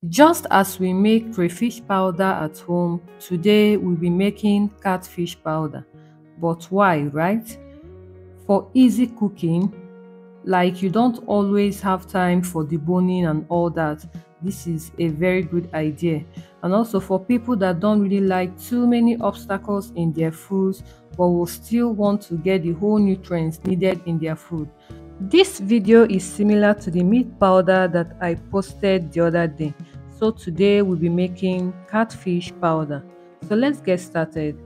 Just as we make crayfish powder at home, today we'll be making catfish powder. But why, right? For easy cooking, like you don't always have time for deboning and all that, this is a very good idea. And also for people that don't really like too many obstacles in their foods but will still want to get the whole nutrients needed in their food. This video is similar to the meat powder that I posted the other day. So today we'll be making catfish powder. So let's get started.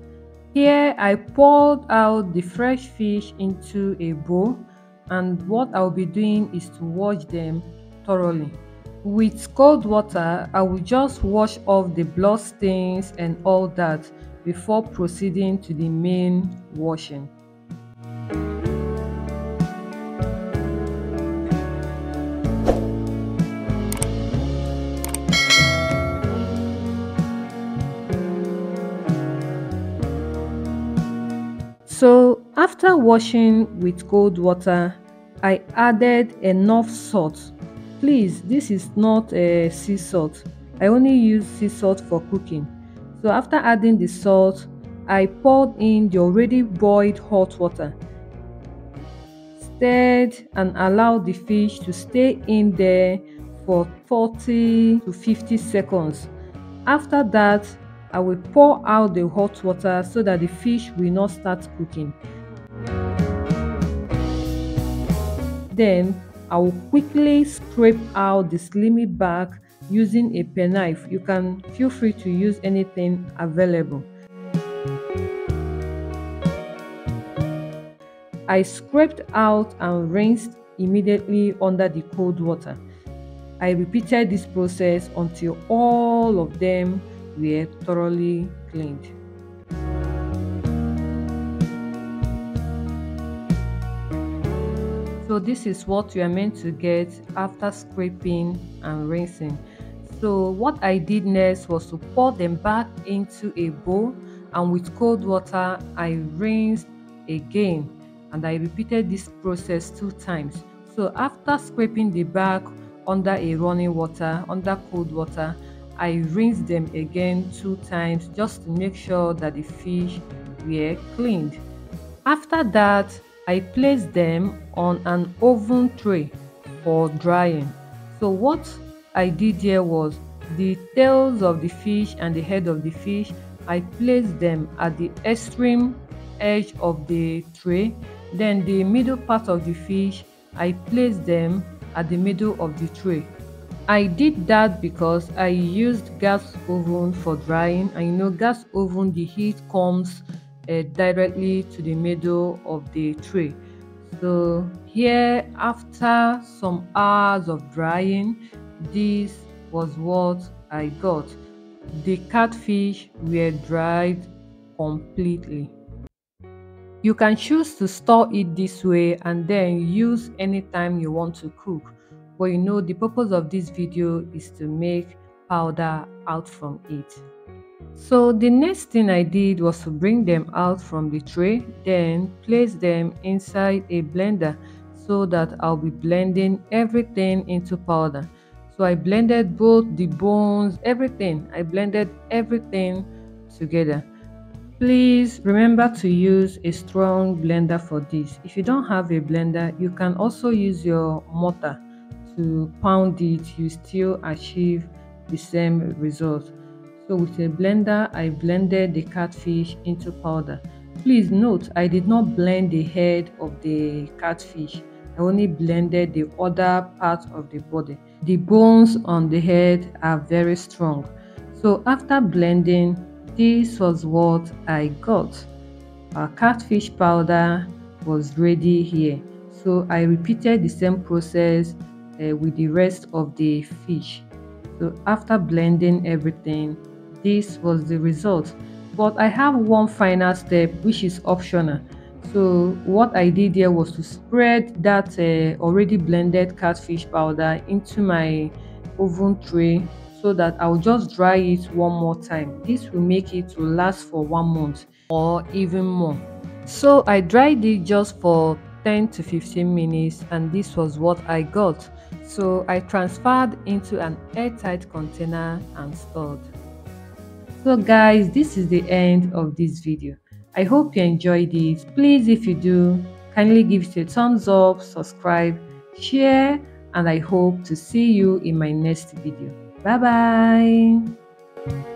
Here I poured out the fresh fish into a bowl, and what I'll be doing is to wash them thoroughly. With cold water, I will just wash off the blood stains and all that before proceeding to the main washing. So after washing with cold water, I added enough salt. Please, this is not a sea salt. I only use sea salt for cooking. So after adding the salt, I poured in the already boiled hot water, stirred and allowed the fish to stay in there for 40 to 50 seconds. After that, I will pour out the hot water so that the fish will not start cooking. Then I will quickly scrape out the slimy back using a penknife. You can feel free to use anything available. I scraped out and rinsed immediately under the cold water. I repeated this process until all of them were thoroughly cleaned. So this is what you are meant to get after scraping and rinsing. So what I did next was to pour them back into a bowl, and with cold water I rinsed again, and I repeated this process 2 times. So after scraping the back under a running water, under cold water, I rinsed them again 2 times just to make sure that the fish were cleaned. After that, I placed them on an oven tray for drying. So what I did here was the tails of the fish and the head of the fish, I placed them at the extreme edge of the tray. Then the middle part of the fish, I placed them at the middle of the tray. I did that because I used gas oven for drying, and you know gas oven, the heat comes directly to the middle of the tray. So here, after some hours of drying, this was what I got. The catfish were dried completely. You can choose to store it this way and then use anytime you want to cook, but you know the purpose of this video is to make powder out from it. So the next thing I did was to bring them out from the tray, then place them inside a blender so that I'll be blending everything into powder. So I blended both the bones, everything. I blended everything together. Please remember to use a strong blender for this. If you don't have a blender, you can also use your mortar to pound it. You still achieve the same result. So with a blender, I blended the catfish into powder. Please note, I did not blend the head of the catfish. I only blended the other part of the body. The bones on the head are very strong. So after blending, this was what I got. Our catfish powder was ready here. So I repeated the same process with the rest of the fish. So after blending everything, this was the result. But I have one final step which is optional. So what I did here was to spread that already blended catfish powder into my oven tray so that I'll just dry it one more time. This will make it to last for 1 month or even more. So I dried it just for 10 to 15 minutes, and this was what I got. So I transferred into an airtight container and stored. So guys, this is the end of this video. I hope you enjoyed it. Please, if you do, kindly give it a thumbs up, subscribe, share, and I hope to see you in my next video. Bye bye.